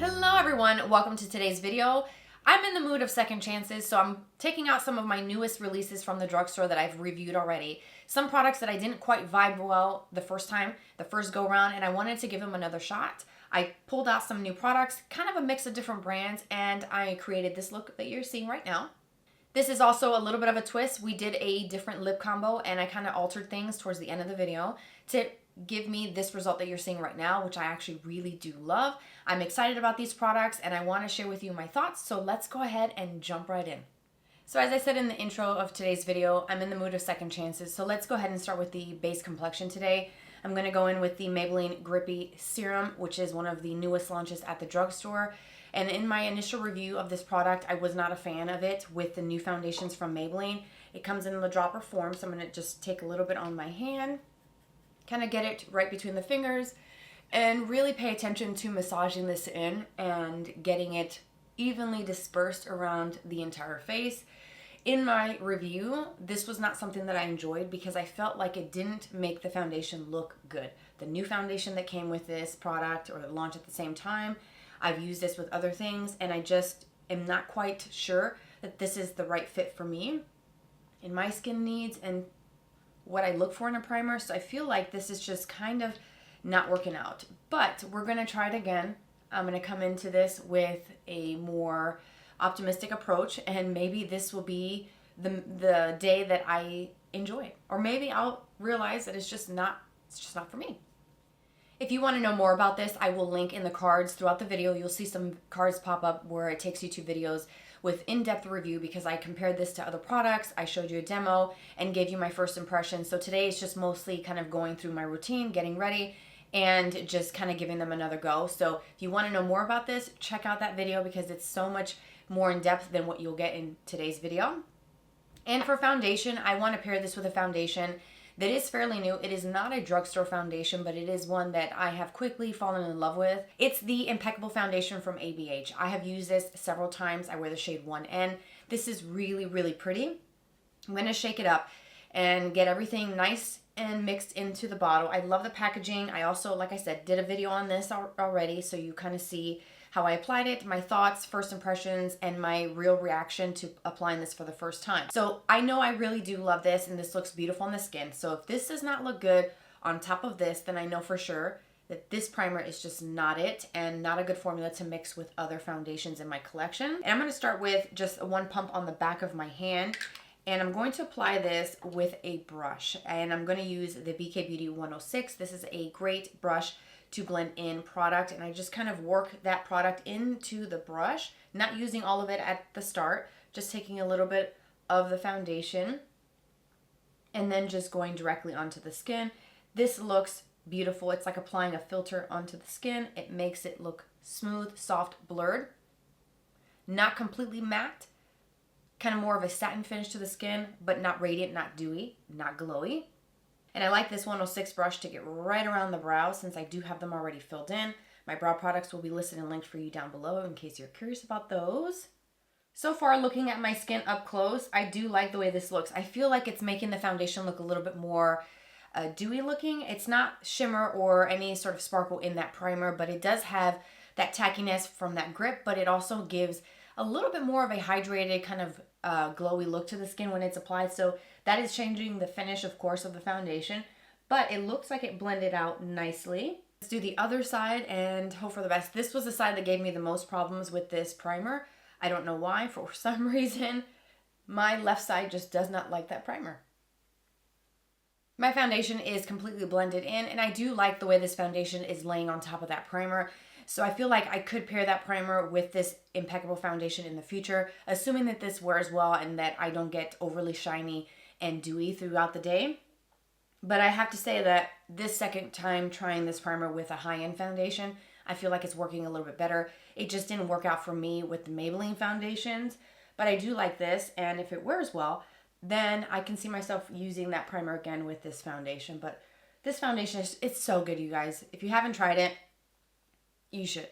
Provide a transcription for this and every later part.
Hello everyone, welcome to today's video. I'm in the mood of second chances, so I'm taking out some of my newest releases from the drugstore that I've reviewed already. Some products that I didn't quite vibe well the first go around, and I wanted to give them another shot. I pulled out some new products, kind of a mix of different brands, and I created this look that you're seeing right now. This is also a little bit of a twist. We did a different lip combo, and I kind of altered things towards the end of the video to give me this result that you're seeing right now, which I actually really do love. I'm excited about these products and I want to share with you my thoughts, so let's go ahead and jump right in. So as I said in the intro of today's video, I'm in the mood of second chances, so let's go ahead and start with the base complexion today. I'm going to go in with the Maybelline Grippy Serum, which is one of the newest launches at the drugstore. And in my initial review of this product, I was not a fan of it with the new foundations from Maybelline. It comes in the dropper form, so I'm going to just take a little bit on my hand, kind of get it right between the fingers, and really pay attention to massaging this in and getting it evenly dispersed around the entire face. In my review, this was not something that I enjoyed because I felt like it didn't make the foundation look good. The new foundation that came with this product, or launched at the same time, I've used this with other things, and I just am not quite sure that this is the right fit for me in my skin needs and what I look for in a primer. So I feel like this is just kind of not working out. But we're going to try it again. I'm going to come into this with a more optimistic approach, and maybe this will be the day that I enjoy it. Or maybe I'll realize that it's just not for me. If you want to know more about this, I will link in the cards throughout the video. You'll see some cards pop up where it takes you to videos with in-depth review because I compared this to other products. I showed you a demo and gave you my first impression. So today is just mostly kind of going through my routine, getting ready, and just kind of giving them another go. So if you want to know more about this, check out that video because it's so much more in depth than what you'll get in today's video. And for foundation, I want to pair this with a foundation that is fairly new. It is not a drugstore foundation, but it is one that I have quickly fallen in love with. It's the Impeccable Foundation from ABH. I have used this several times. I wear the shade 1N. This is really, really pretty. I'm going to shake it up and get everything nice and mixed into the bottle. I love the packaging. I also, like I said, did a video on this already, so you kind of see how I applied it, my thoughts, first impressions, and my real reaction to applying this for the first time. So I know I really do love this, and this looks beautiful on the skin. So if this does not look good on top of this, then I know for sure that this primer is just not it, and not a good formula to mix with other foundations in my collection. And I'm going to start with just one pump on the back of my hand, and I'm going to apply this with a brush. And I'm going to use the BK Beauty 106. This is a great brush to blend in product, and I just kind of work that product into the brush, not using all of it at the start, just taking a little bit of the foundation and then just going directly onto the skin. This looks beautiful. It's like applying a filter onto the skin. It makes it look smooth, soft, blurred, not completely matte, kind of more of a satin finish to the skin, but not radiant, not dewy, not glowy. And I like this 106 brush to get right around the brow since I do have them already filled in. My brow products will be listed and linked for you down below in case you're curious about those. So far, looking at my skin up close, I do like the way this looks. I feel like it's making the foundation look a little bit more dewy looking. It's not shimmer or any sort of sparkle in that primer, but it does have that tackiness from that grip, but it also gives a little bit more of a hydrated kind of glowy look to the skin when it's applied. So that is changing the finish, of course, of the foundation, but it looks like it blended out nicely. Let's do the other side and hope for the best. This was the side that gave me the most problems with this primer. I don't know why. For some reason, my left side just does not like that primer. My foundation is completely blended in, and I do like the way this foundation is laying on top of that primer. So I feel like I could pair that primer with this Impeccable Foundation in the future, assuming that this wears well and that I don't get overly shiny and dewy throughout the day. But I have to say that this second time trying this primer with a high-end foundation, I feel like it's working a little bit better. It just didn't work out for me with the Maybelline foundations, but I do like this, and if it wears well, then I can see myself using that primer again with this foundation. But this foundation, it's so good, you guys. If you haven't tried it, you should.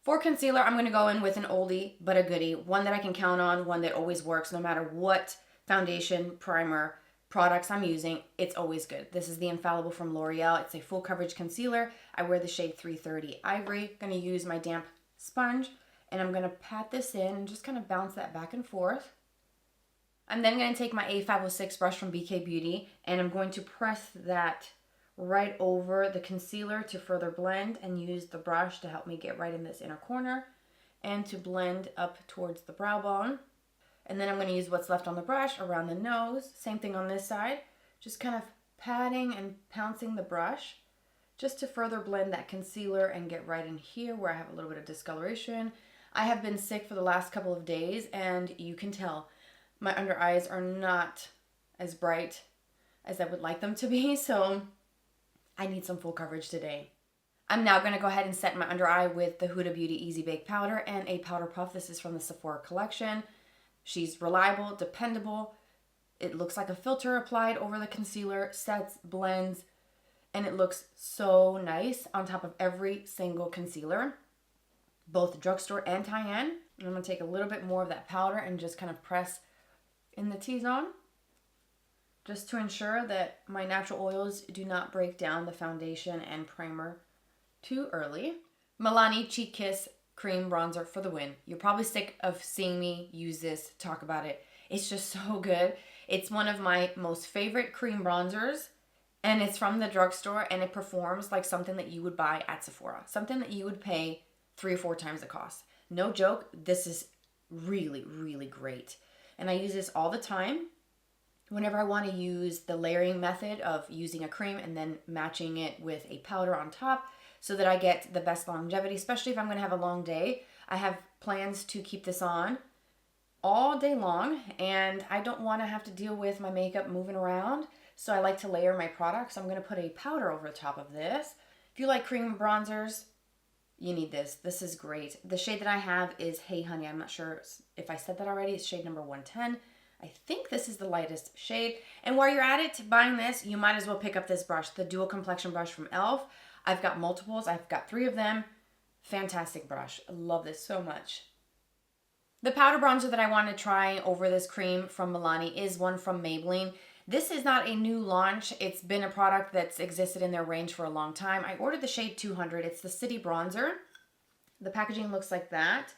For concealer, I'm going to go in with an oldie but a goodie, one that I can count on, one that always works no matter what foundation, primer, products I'm using. It's always good. This is the Infallible from L'Oreal. It's a full coverage concealer. I wear the shade 330 Ivory. Going to use my damp sponge, and I'm going to pat this in and just kind of bounce that back and forth. I'm then going to take my A506 brush from BK Beauty, and I'm going to press that right over the concealer to further blend, and use the brush to help me get right in this inner corner and to blend up towards the brow bone. And then I'm going to use what's left on the brush around the nose. Same thing on this side. Just kind of patting and pouncing the brush just to further blend that concealer and get right in here where I have a little bit of discoloration. I have been sick for the last couple of days, and you can tell my under eyes are not as bright as I would like them to be, so I need some full coverage today. I'm now going to go ahead and set my under eye with the Huda Beauty Easy Bake Powder and a powder puff. This is from the Sephora collection. She's reliable, dependable. It looks like a filter applied over the concealer, sets, blends, and it looks so nice on top of every single concealer, both Drugstore and Tyann. I'm going to take a little bit more of that powder and just kind of press in the T-zone, just to ensure that my natural oils do not break down the foundation and primer too early. Milani Cheek Kiss Cream Bronzer for the win. You're probably sick of seeing me use this, talk about it. It's just so good. It's one of my most favorite cream bronzers, and it's from the Drugstore, and it performs like something that you would buy at Sephora. Something that you would pay 3 or 4 times the cost. No joke, this is really, really great. And I use this all the time whenever I want to use the layering method of using a cream and then matching it with a powder on top, so that I get the best longevity, especially if I'm going to have a long day. I have plans to keep this on all day long, and I don't want to have to deal with my makeup moving around, so I like to layer my products. I'm going to put a powder over the top of this. If you like cream bronzers, you need this. This is great. The shade that I have is Hey Honey. I'm not sure if I said that already. It's shade number 110. I think this is the lightest shade. And while you're at it, buying this, you might as well pick up this brush, the Dual Complexion brush from e.l.f. I've got multiples. I've got 3 of them. Fantastic brush. I love this so much. The powder bronzer that I want to try over this cream from Milani is one from Maybelline. This is not a new launch. It's been a product that's existed in their range for a long time. I ordered the shade 200. It's the City Bronzer. The packaging looks like that.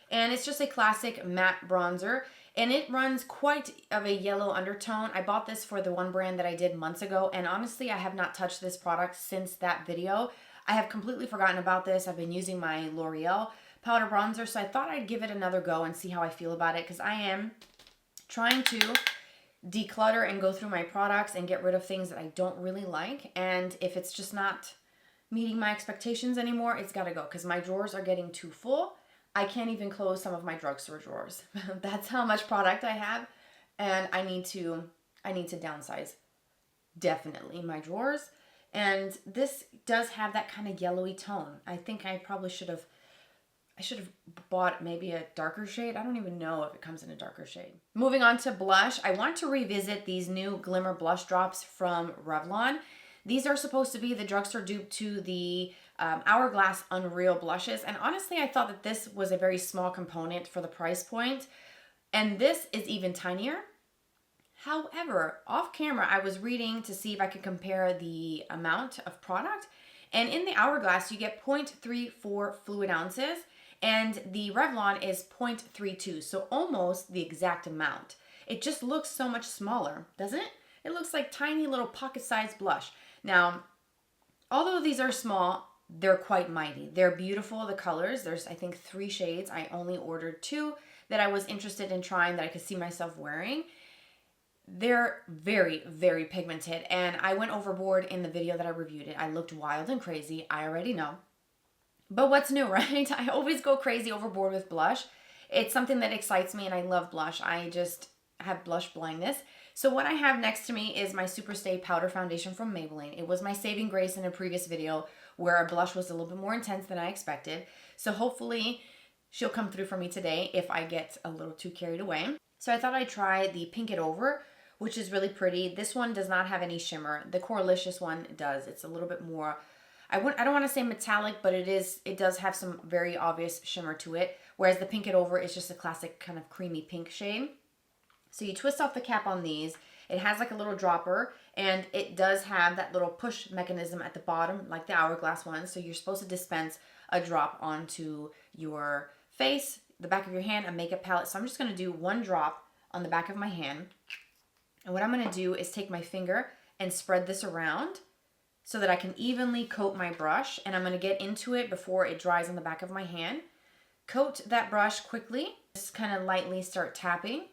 And it's just a classic matte bronzer. And it runs quite of a yellow undertone. I bought this for the one brand that I did months ago. And honestly, I have not touched this product since that video. I have completely forgotten about this. I've been using my L'Oreal powder bronzer. So I thought I'd give it another go and see how I feel about it. Because I am trying to declutter and go through my products and get rid of things that I don't really like. And if it's just not meeting my expectations anymore, it's got to go. Because my drawers are getting too full. I can't even close some of my drugstore drawers. That's how much product I have, and I need to downsize definitely my drawers. And this does have that kind of yellowy tone. I think I probably should have bought maybe a darker shade. I don't even know if it comes in a darker shade. Moving on to blush, I want to revisit these new Glimmer blush drops from Revlon. These are supposed to be the drugstore dupe to the Hourglass Unreal blushes. And honestly, I thought that this was a very small component for the price point. And this is even tinier. However, off camera, I was reading to see if I could compare the amount of product. And in the Hourglass, you get 0.34 fluid ounces. And the Revlon is 0.32. So almost the exact amount. It just looks so much smaller, doesn't it? It looks like tiny little pocket-sized blush. Now, although these are small, they're quite mighty. They're beautiful, the colors. There's, I think, 3 shades. I only ordered 2 that I was interested in trying that I could see myself wearing. They're very, very pigmented, and I went overboard in the video that I reviewed it. I looked wild and crazy. I already know. But what's new, right? I always go crazy overboard with blush. It's something that excites me, and I love blush. I just have blush blindness. So what I have next to me is my Superstay Powder Foundation from Maybelline. It was my saving grace in a previous video where our blush was a little bit more intense than I expected. So hopefully she'll come through for me today if I get a little too carried away. So I thought I'd try the Pink It Over, which is really pretty. This one does not have any shimmer. The Coralicious one does. It's a little bit more, I don't want to say metallic, but it does have some very obvious shimmer to it. Whereas the Pink It Over is just a classic kind of creamy pink shade. So you twist off the cap on these, It has like a little dropper, and it does have that little push mechanism at the bottom, like the hourglass one. So you're supposed to dispense a drop onto your face, the back of your hand, a makeup palette. So I'm just going to do one drop on the back of my hand. And what I'm going to do is take my finger and spread this around so that I can evenly coat my brush. And I'm going to get into it before it dries on the back of my hand. Coat that brush quickly. Just kind of lightly start tapping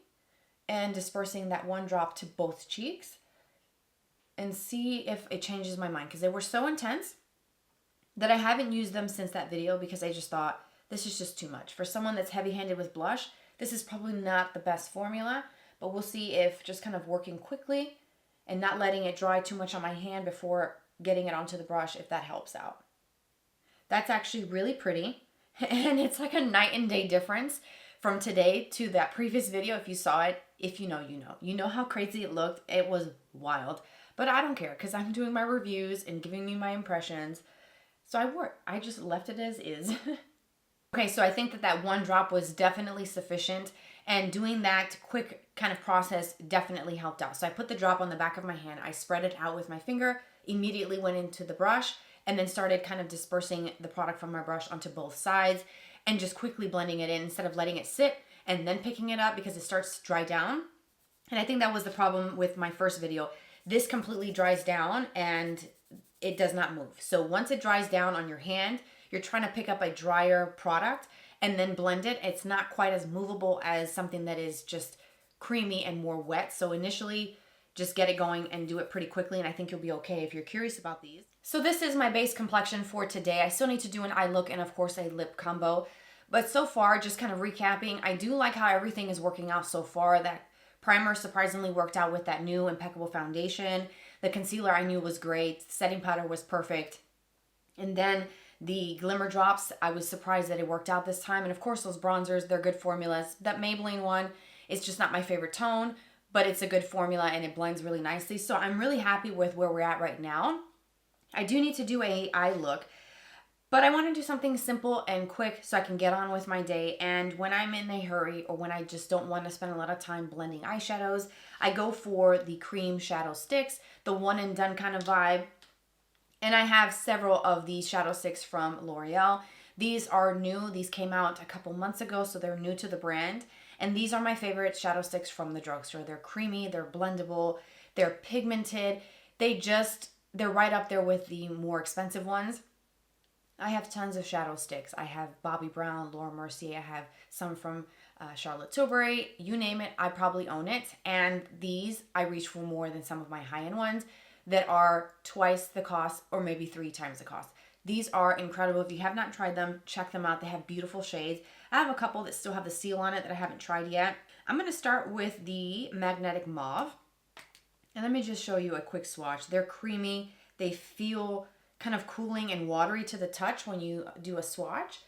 and dispersing that one drop to both cheeks. And see if it changes my mind. Because they were so intense that I haven't used them since that video because I just thought this is just too much. For someone that's heavy-handed with blush, this is probably not the best formula. But we'll see if just kind of working quickly and not letting it dry too much on my hand before getting it onto the brush, if that helps out. That's actually really pretty. And it's like a night and day difference from today to that previous video. If you saw it, if you know, you know. You know how crazy it looked. It was wild. But I don't care because I'm doing my reviews and giving you my impressions. So I just left it as is. Okay, so I think that one drop was definitely sufficient. And doing that quick kind of process definitely helped out. So I put the drop on the back of my hand. I spread it out with my finger, immediately went into the brush, and then started kind of dispersing the product from my brush onto both sides and just quickly blending it in instead of letting it sit and then picking it up because it starts to dry down. And I think that was the problem with my first video. This completely dries down and it does not move. So once it dries down on your hand, you're trying to pick up a drier product and then blend it. It's not quite as movable as something that is just creamy and more wet. So initially, just get it going and do it pretty quickly, and I think you'll be okay if you're curious about these. So this is my base complexion for today. I still need to do an eye look and of course a lip combo. But so far, just kind of recapping, I do like how everything is working out so far. That primer surprisingly worked out with that new Impeccable Foundation. The concealer I knew was great. Setting powder was perfect. And then the Glimmer drops, I was surprised that it worked out this time. And of course, those bronzers, they're good formulas. That Maybelline one is just not my favorite tone, but it's a good formula and it blends really nicely. So I'm really happy with where we're at right now. I do need to do an eye look, but I want to do something simple and quick so I can get on with my day. And when I'm in a hurry or when I just don't want to spend a lot of time blending eyeshadows, I go for the cream shadow sticks, the one and done kind of vibe. And I have several of these shadow sticks from L'Oreal. These are new. These came out a couple months ago, so they're new to the brand. And these are my favorite shadow sticks from the drugstore. They're creamy, they're blendable, they're pigmented. They're right up there with the more expensive ones. I have tons of shadow sticks. I have Bobbi Brown, Laura Mercier. I have some from Charlotte Tilbury. You name it, I probably own it. And these, I reach for more than some of my high-end ones that are twice the cost or maybe 3 times the cost. These are incredible. If you have not tried them, check them out. They have beautiful shades. I have a couple that still have the seal on it that I haven't tried yet. I'm going to start with the Magnetic Mauve. And let me just show you a quick swatch. They're creamy. They feel kind of cooling and watery to the touch when you do a swatch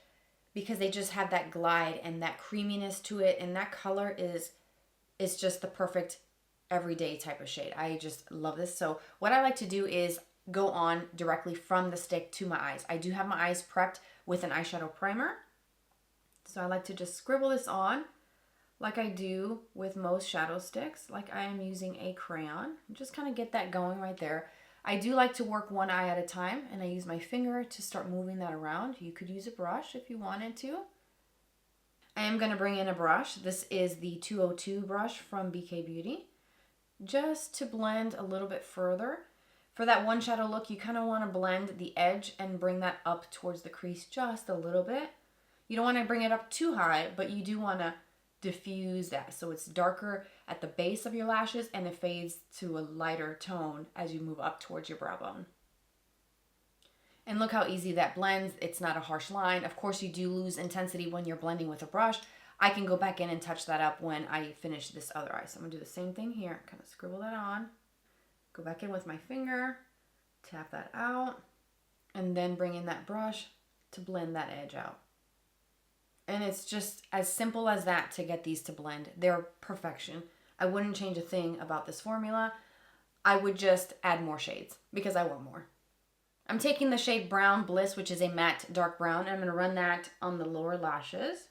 because they just have that glide and that creaminess to it. And that color is just the perfect everyday type of shade. I just love this. So what I like to do is go on directly from the stick to my eyes. I do have my eyes prepped with an eyeshadow primer. So I like to just scribble this on like I do with most shadow sticks, like I am using a crayon. Just kind of get that going right there. I do like to work one eye at a time, and I use my finger to start moving that around. You could use a brush if you wanted to. I am going to bring in a brush. This is the 202 brush from BK Beauty, just to blend a little bit further. For that one shadow look, you kind of want to blend the edge and bring that up towards the crease just a little bit. You don't want to bring it up too high, but you do want to diffuse that so it's darker at the base of your lashes and it fades to a lighter tone as you move up towards your brow bone. And look how easy that blends. It's not a harsh line. Of course, you do lose intensity when you're blending with a brush. I can go back in and touch that up when I finish this other eye. So I'm going to do the same thing here. Kind of scribble that on. Go back in with my finger. Tap that out. And then bring in that brush to blend that edge out. And it's just as simple as that to get these to blend. They're perfection. I wouldn't change a thing about this formula. I would just add more shades because I want more. I'm taking the shade Brown Bliss, which is a matte dark brown, and I'm going to run that on the lower lashes.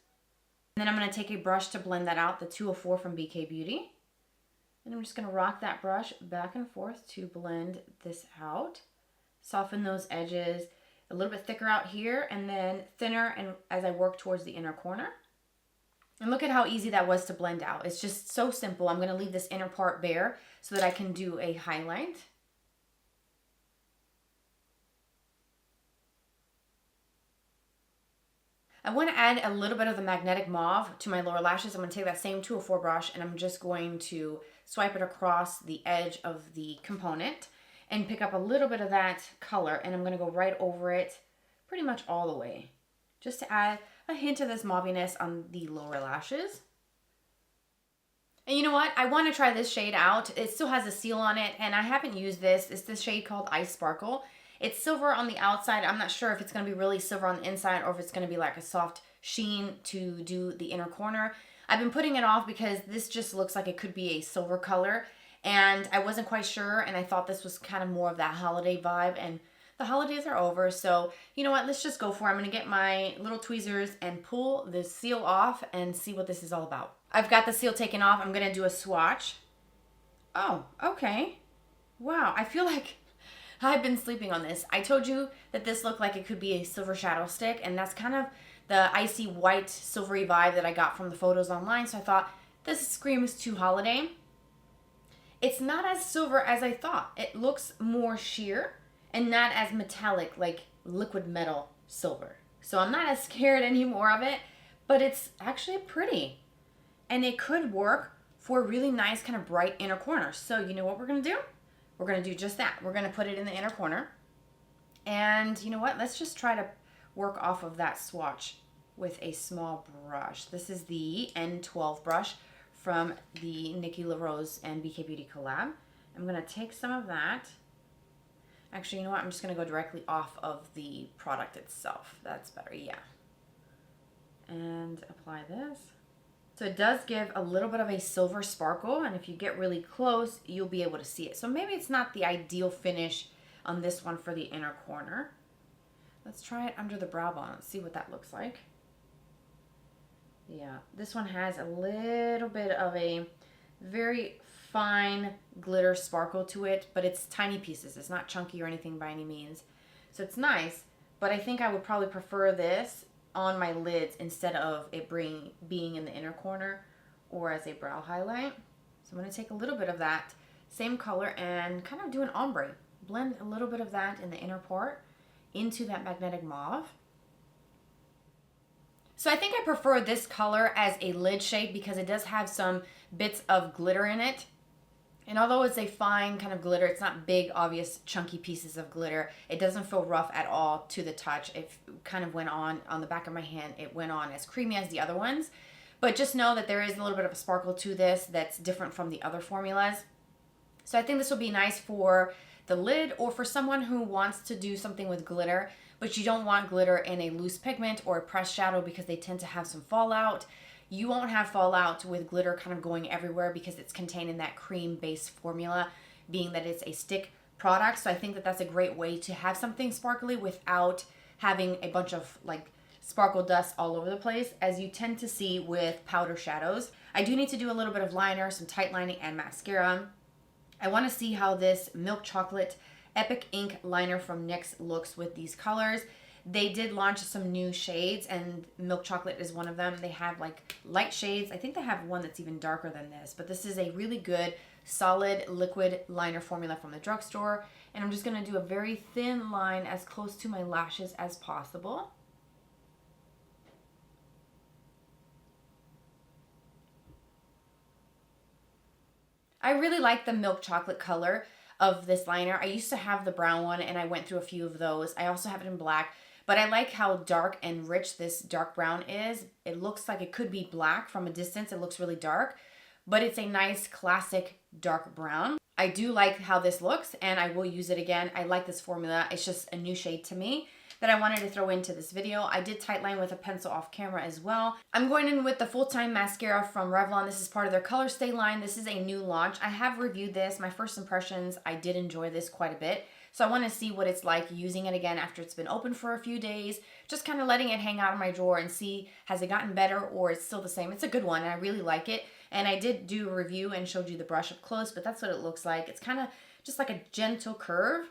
And then I'm going to take a brush to blend that out, the 204 from BK Beauty. And I'm just gonna rock that brush back and forth to blend this out. Soften those edges, a little bit thicker out here and then thinner and as I work towards the inner corner. And look at how easy that was to blend out. It's just so simple. I'm gonna leave this inner part bare so that I can do a highlight. I want to add a little bit of the magnetic mauve to my lower lashes. I'm going to take that same 204 brush and I'm just going to swipe it across the edge of the component and pick up a little bit of that color, and I'm going to go right over it pretty much all the way, just to add a hint of this mauviness on the lower lashes. And you know what? I want to try this shade out. It still has a seal on it and I haven't used this. It's this shade called Ice Sparkle. It's silver on the outside. I'm not sure if it's going to be really silver on the inside or if it's going to be like a soft sheen to do the inner corner. I've been putting it off because this just looks like it could be a silver color and I wasn't quite sure, and I thought this was kind of more of that holiday vibe, and the holidays are over, so you know what, let's just go for it. I'm going to get my little tweezers and pull the seal off and see what this is all about. I've got the seal taken off. I'm going to do a swatch. Oh, okay. Wow, I feel like I've been sleeping on this. I told you that this looked like it could be a silver shadow stick, and that's kind of the icy white silvery vibe that I got from the photos online, so I thought this screams too holiday. It's not as silver as I thought. It looks more sheer and not as metallic like liquid metal silver. So I'm not as scared anymore of it, but it's actually pretty. And it could work for a really nice kind of bright inner corner. So you know what we're gonna do? We're gonna do just that. We're gonna put it in the inner corner. And you know what? Let's just try to work off of that swatch with a small brush. This is the N12 brush from the Nikki LaRose and BK Beauty collab. I'm gonna take some of that. Actually, you know what? I'm just gonna go directly off of the product itself. That's better, yeah. And apply this. So it does give a little bit of a silver sparkle, and if you get really close, you'll be able to see it. So maybe it's not the ideal finish on this one for the inner corner. Let's try it under the brow bone. Let's see what that looks like. Yeah, this one has a little bit of a very fine glitter sparkle to it, but it's tiny pieces. It's not chunky or anything by any means. So it's nice, but I think I would probably prefer this on my lids instead of it being in the inner corner or as a brow highlight. So I'm going to take a little bit of that same color and kind of do an ombre. Blend a little bit of that in the inner part into that magnetic mauve. So I think I prefer this color as a lid shade because it does have some bits of glitter in it. And although it's a fine kind of glitter, it's not big, obvious, chunky pieces of glitter. It doesn't feel rough at all to the touch. It kind of went on the back of my hand. It went on as creamy as the other ones. But just know that there is a little bit of a sparkle to this that's different from the other formulas. So I think this will be nice for the lid or for someone who wants to do something with glitter, but you don't want glitter in a loose pigment or a pressed shadow because they tend to have some fallout. You won't have fallout with glitter kind of going everywhere because it's contained in that cream base formula, being that it's a stick product. So I think that that's a great way to have something sparkly without having a bunch of like sparkle dust all over the place, as you tend to see with powder shadows. I do need to do a little bit of liner, some tight lining, and mascara. I want to see how this Milk Chocolate Epic Ink liner from NYX looks with these colors. They did launch some new shades, and Milk Chocolate is one of them. They have like light shades. I think they have one that's even darker than this, but this is a really good solid liquid liner formula from the drugstore. And I'm just going to do a very thin line as close to my lashes as possible. I really like the Milk Chocolate color of this liner. I used to have the brown one and I went through a few of those. I also have it in black, but I like how dark and rich this dark brown is. It looks like it could be black from a distance. It looks really dark, but it's a nice classic dark brown. I do like how this looks and I will use it again. I like this formula. It's just a new shade to me that I wanted to throw into this video. I did tightline with a pencil off camera as well. I'm going in with the Full-Time Mascara from Revlon. This is part of their Color Stay line. This is a new launch. I have reviewed this. My first impressions, I did enjoy this quite a bit. So I want to see what it's like using it again after it's been open for a few days. Just kind of letting it hang out in my drawer and see, has it gotten better or it's still the same. It's a good one and I really like it. And I did do a review and showed you the brush up close, but that's what it looks like. It's kind of just like a gentle curve.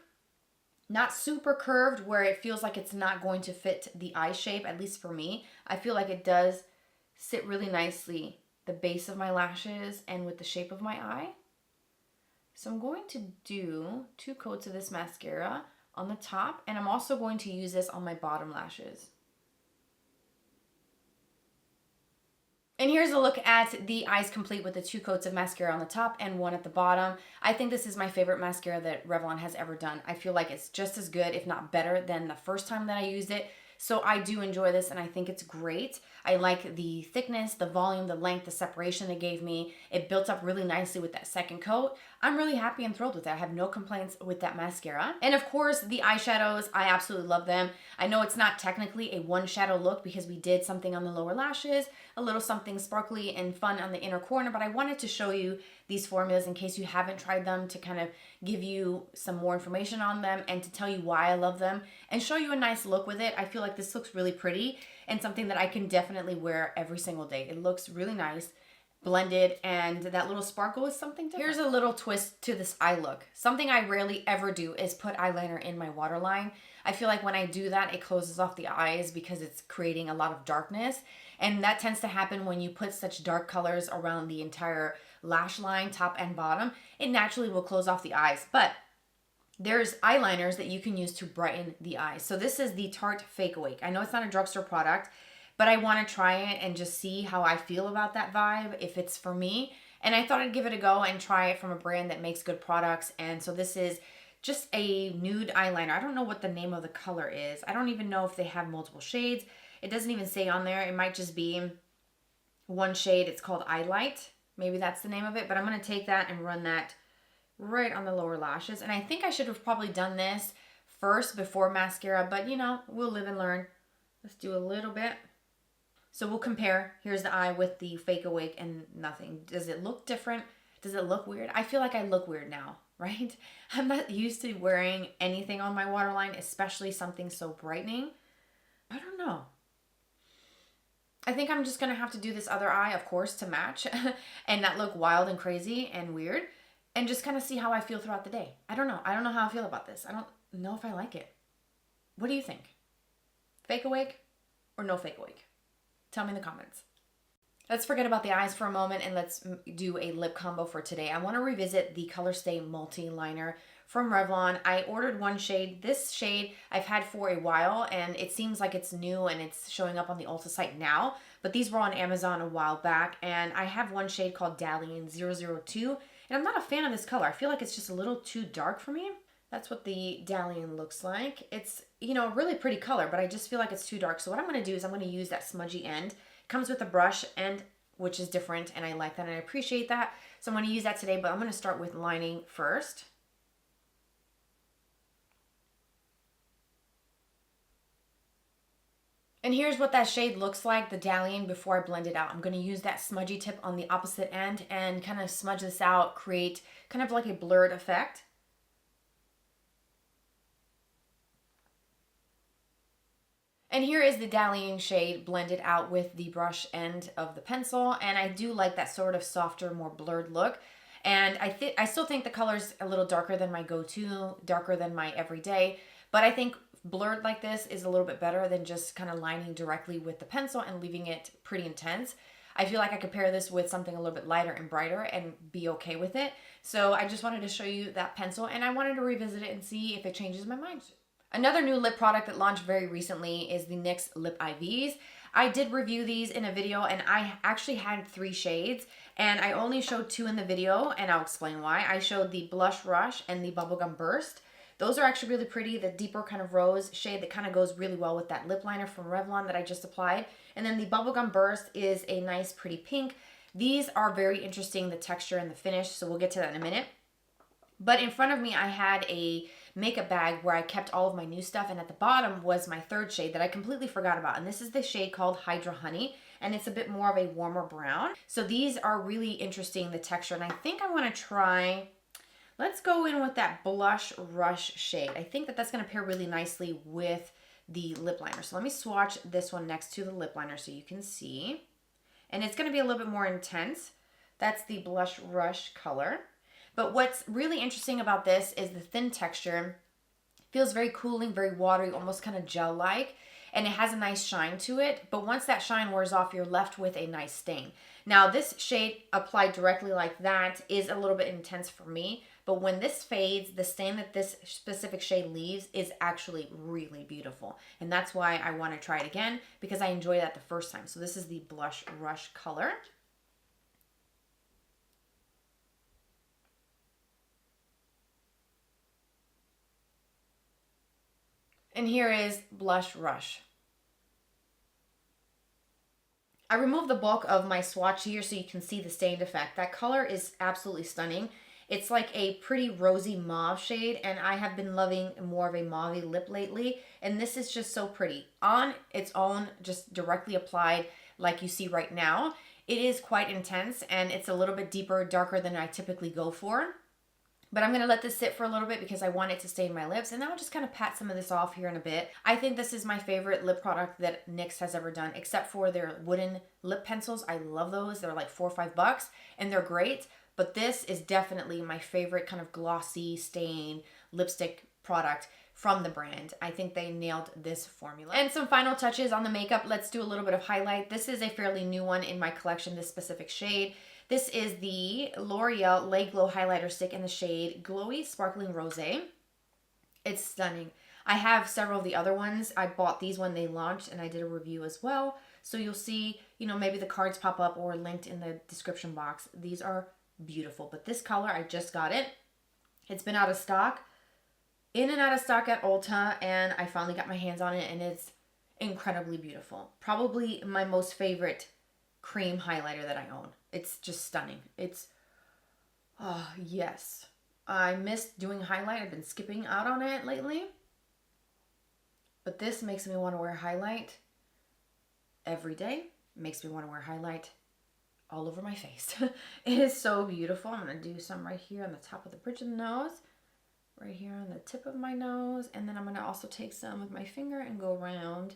Not super curved where it feels like it's not going to fit the eye shape, at least for me. I feel like it does sit really nicely, the base of my lashes and with the shape of my eye. So I'm going to do 2 coats of this mascara on the top, and I'm also going to use this on my bottom lashes. And here's a look at the eyes complete with the 2 coats of mascara on the top and 1 at the bottom. I think this is my favorite mascara that Revlon has ever done. I feel like it's just as good, if not better, than the first time that I used it. So I do enjoy this and I think it's great. I like the thickness, the volume, the length, the separation it gave me. It built up really nicely with that second coat. I'm really happy and thrilled with it. I have no complaints with that mascara. And of course, the eyeshadows, I absolutely love them. I know it's not technically a one shadow look because we did something on the lower lashes, a little something sparkly and fun on the inner corner, but I wanted to show you these formulas in case you haven't tried them, to kind of give you some more information on them and to tell you why I love them and show you a nice look with it. I feel like this looks really pretty and something that I can definitely wear every single day. It looks really nice, blended, and that little sparkle is something different. Here's a little twist to this eye look. Something I rarely ever do is put eyeliner in my waterline. I feel like when I do that, it closes off the eyes because it's creating a lot of darkness. And that tends to happen when you put such dark colors around the entire lash line, top and bottom. It naturally will close off the eyes. But there's eyeliners that you can use to brighten the eyes. So this is the Tarte Fake Awake. I know it's not a drugstore product, but I want to try it and just see how I feel about that vibe, if it's for me. And I thought I'd give it a go and try it from a brand that makes good products. And so this is just a nude eyeliner. I don't know what the name of the color is. I don't even know if they have multiple shades. It doesn't even say on there. It might just be one shade. It's called Eyelight. Maybe that's the name of it. But I'm going to take that and run that right on the lower lashes. And I think I should have probably done this first before mascara. But, you know, we'll live and learn. Let's do a little bit. So we'll compare. Here's the eye with the Fake Awake and nothing. Does it look different? Does it look weird? I feel like I look weird now, right? I'm not used to wearing anything on my waterline, especially something so brightening. I don't know. I think I'm just going to have to do this other eye, of course, to match and not look wild and crazy and weird, and just kind of see how I feel throughout the day. I don't know. I don't know how I feel about this. I don't know if I like it. What do you think? Fake Awake or no Fake Awake? Tell me in the comments. Let's forget about the eyes for a moment and let's do a lip combo for today. I want to revisit the Color Stay Multi Liner from Revlon. I ordered one shade. This shade I've had for a while and it seems like it's new and it's showing up on the Ulta site now, but these were on Amazon a while back, and I have one shade called Dallying 002, and I'm not a fan of this color. I feel like it's just a little too dark for me. That's what the Dallying looks like. It's, you know, a really pretty color, but I just feel like it's too dark. So what I'm going to do is I'm going to use that smudgy end. It comes with a brush end, which is different, and I like that and I appreciate that. So I'm going to use that today, but I'm going to start with lining first. And here's what that shade looks like, the Dallying, before I blend it out. I'm going to use that smudgy tip on the opposite end and kind of smudge this out, create kind of like a blurred effect. And here is the Dallying shade blended out with the brush end of the pencil. And I do like that sort of softer, more blurred look. And I still think the color's a little darker than my go-to, darker than my everyday. But I think blurred like this is a little bit better than just kind of lining directly with the pencil and leaving it pretty intense. I feel like I could pair this with something a little bit lighter and brighter and be okay with it. So I just wanted to show you that pencil, and I wanted to revisit it and see if it changes my mind. Another new lip product that launched very recently is the NYX Lip IVs. I did review these in a video, and I actually had 3 shades, and I only showed 2 in the video, and I'll explain why. I showed the Blush Rush and the Bubblegum Burst. Those are actually really pretty, the deeper kind of rose shade that kind of goes really well with that lip liner from Revlon that I just applied. And then the Bubblegum Burst is a nice pretty pink. These are very interesting, the texture and the finish, so we'll get to that in a minute. But in front of me, I had a makeup bag where I kept all of my new stuff, and at the bottom was my 3rd shade that I completely forgot about, and this is the shade called Hydra Honey, and it's a bit more of a warmer brown. So these are really interesting, the texture, and I think I want to try... Let's go in with that Blush Rush shade. I think that that's going to pair really nicely with the lip liner. So let me swatch this one next to the lip liner so you can see. And it's going to be a little bit more intense. That's the Blush Rush color. But what's really interesting about this is the thin texture. Feels very cooling, very watery, almost kind of gel-like. And it has a nice shine to it. But once that shine wears off, you're left with a nice stain. Now, this shade applied directly like that is a little bit intense for me. But when this fades, the stain that this specific shade leaves is actually really beautiful. And that's why I want to try it again, because I enjoyed that the first time. So this is the Blush Rush color. And here is Blush Rush. I removed the bulk of my swatch here so you can see the stained effect. That color is absolutely stunning. It's like a pretty rosy mauve shade, and I have been loving more of a mauve lip lately. And this is just so pretty. On its own, just directly applied like you see right now, it is quite intense, and it's a little bit deeper, darker than I typically go for. But I'm going to let this sit for a little bit because I want it to stain my lips. And I'll just kind of pat some of this off here in a bit. I think this is my favorite lip product that NYX has ever done, except for their wooden lip pencils. I love those. They're like $4 or $5 and they're great. But this is definitely my favorite kind of glossy stain lipstick product from the brand. I think they nailed this formula. And some final touches on the makeup. Let's do a little bit of highlight. This is a fairly new one in my collection, this specific shade. This is the L'Oreal Lay Glow Highlighter Stick in the shade Glowy Sparkling Rosé. It's stunning. I have several of the other ones. I bought these when they launched and I did a review as well. So you'll see, you know, maybe the cards pop up or linked in the description box. These are beautiful. But this color, I just got it. It's been out of stock, in and out of stock at Ulta, and I finally got my hands on it, and it's incredibly beautiful. Probably my most favorite cream highlighter that I own. It's just stunning. It's, oh yes. I missed doing highlight. I've been skipping out on it lately. But this makes me want to wear highlight every day. Makes me want to wear highlight all over my face. It is so beautiful. I'm going to do some right here on the top of the bridge of the nose. Right here on the tip of my nose. And then I'm going to also take some with my finger and go around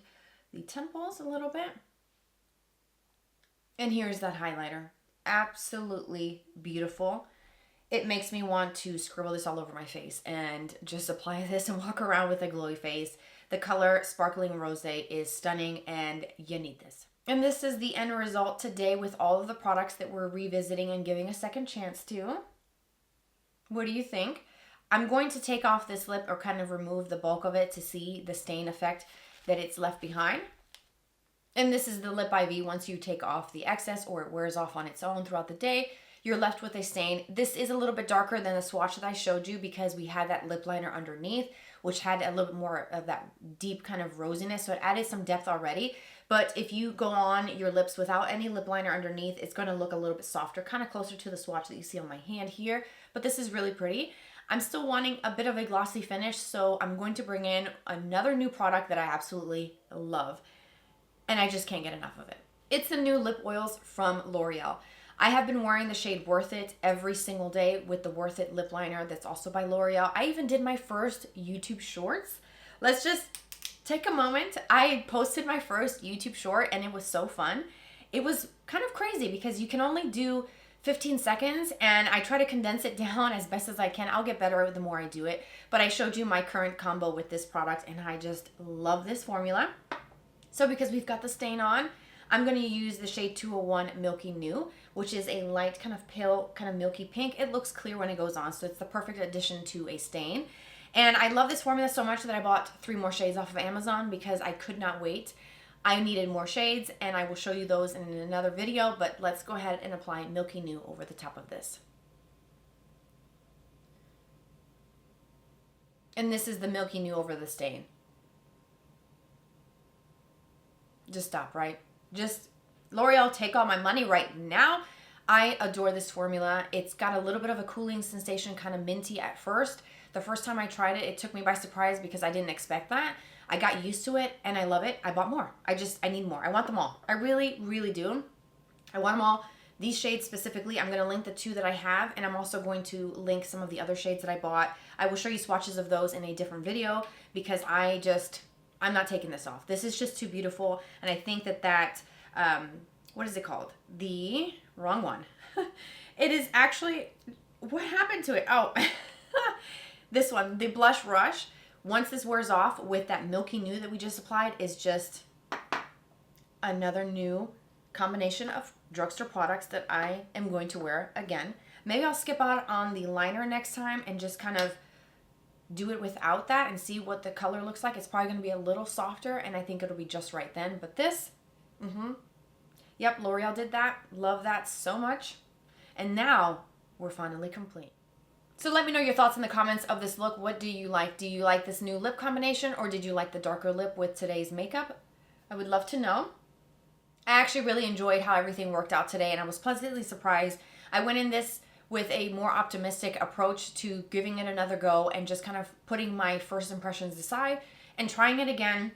the temples a little bit. And here's that highlighter. Absolutely beautiful. It makes me want to scribble this all over my face and just apply this and walk around with a glowy face. The color Sparkling Rosé is stunning and you need this. And this is the end result today with all of the products that we're revisiting and giving a second chance to. What do you think? I'm going to take off this lip or kind of remove the bulk of it to see the stain effect that it's left behind. And this is the Lip IV. Once you take off the excess or it wears off on its own throughout the day, you're left with a stain. This is a little bit darker than the swatch that I showed you because we had that lip liner underneath, which had a little bit more of that deep kind of rosiness. So it added some depth already. But if you go on your lips without any lip liner underneath, it's going to look a little bit softer, kind of closer to the swatch that you see on my hand here. But this is really pretty. I'm still wanting a bit of a glossy finish, so I'm going to bring in another new product that I absolutely love. And I just can't get enough of it. It's the new lip oils from L'Oreal. I have been wearing the shade Worth It every single day with the Worth It lip liner that's also by L'Oreal. I even did my first YouTube shorts. Let's just take a moment. I posted my first YouTube short and it was so fun. It was kind of crazy because you can only do 15 seconds and I try to condense it down as best as I can. I'll get better the more I do it. But I showed you my current combo with this product and I just love this formula. So because we've got the stain on, I'm going to use the shade 201 Milky New, which is a light kind of pale, kind of milky pink. It looks clear when it goes on, so it's the perfect addition to a stain. And I love this formula so much that I bought 3 more shades off of Amazon because I could not wait. I needed more shades, and I will show you those in another video, but let's go ahead and apply Milky New over the top of this. And this is the Milky New over the stain. Just stop, right? Just L'Oreal, take all my money right now. I adore this formula. It's got a little bit of a cooling sensation, kind of minty at first. The first time I tried it, it took me by surprise because I didn't expect that. I got used to it and I love it. I bought more. I need more. I want them all. I really, really do. I want them all. These shades specifically, I'm going to link the 2 that I have, and I'm also going to link some of the other shades that I bought. I will show you swatches of those in a different video because I'm not taking this off. This is just too beautiful. And I think that what is it called? The wrong one. It is actually, what happened to it? Oh, this one, the Blush Rush. Once this wears off with that Milky Nude that we just applied, is just another new combination of drugstore products that I am going to wear again. Maybe I'll skip out on the liner next time and just kind of do it without that and see what the color looks like. It's probably going to be a little softer, and I think it'll be just right then. But this, yep, L'Oreal did that. Love that so much. And now we're finally complete. So let me know your thoughts in the comments of this look. What do you like? Do you like this new lip combination, or did you like the darker lip with today's makeup? I would love to know. I actually really enjoyed how everything worked out today, and I was pleasantly surprised. I went in this with a more optimistic approach to giving it another go and just kind of putting my first impressions aside and trying it again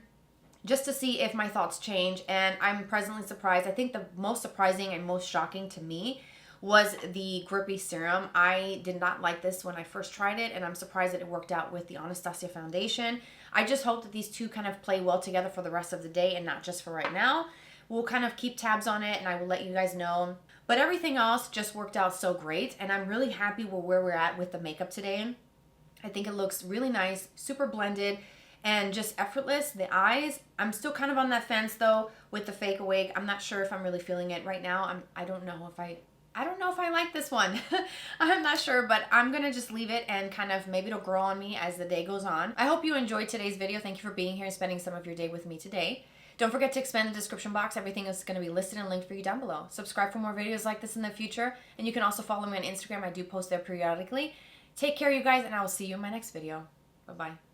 just to see if my thoughts change. And I'm pleasantly surprised. I think the most surprising and most shocking to me was the Grippy Serum. I did not like this when I first tried it, and I'm surprised that it worked out with the Anastasia foundation. I just hope that these two kind of play well together for the rest of the day and not just for right now. We'll kind of keep tabs on it, and I will let you guys know. But everything else just worked out so great, and I'm really happy with where we're at with the makeup today. I think it looks really nice, super blended, and just effortless. The eyes, I'm still kind of on that fence though with the fake wig. I'm not sure if I'm really feeling it right now. I don't know if I like this one. I'm not sure, but I'm gonna just leave it and kind of maybe it'll grow on me as the day goes on. I hope you enjoyed today's video. Thank you for being here and spending some of your day with me today. Don't forget to expand the description box. Everything is going to be listed and linked for you down below. Subscribe for more videos like this in the future, and you can also follow me on Instagram. I do post there periodically. Take care, you guys, and I will see you in my next video. Bye-bye.